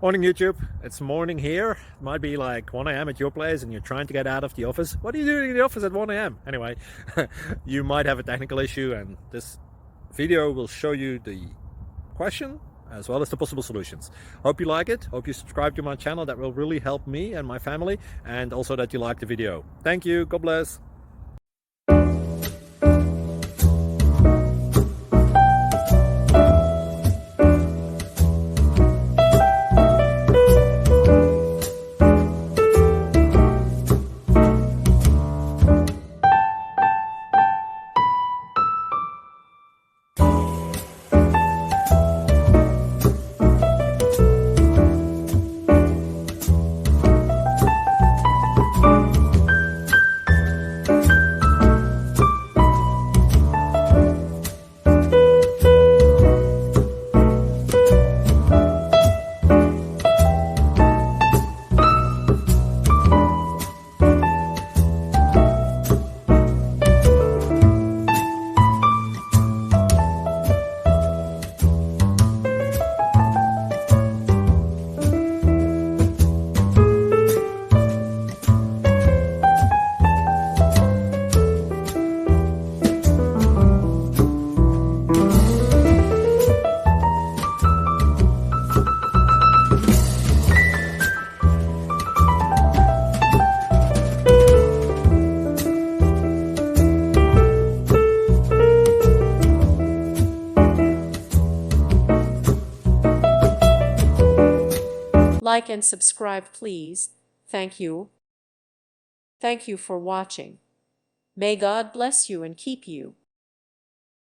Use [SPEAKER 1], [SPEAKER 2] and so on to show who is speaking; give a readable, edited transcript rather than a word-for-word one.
[SPEAKER 1] Morning YouTube, it's morning here. It might be like 1 a.m. at your place and you're trying to get out of the office. What are you doing in the office at 1 a.m.? Anyway, you might have a technical issue and this video will show you the question as well as the possible solutions. Hope you like it, hope you subscribe to my channel. That will really help me and my family, and also that you like the video. Thank you, God bless.
[SPEAKER 2] Like and subscribe, please. Thank you. Thank you for watching. May God bless you and keep you.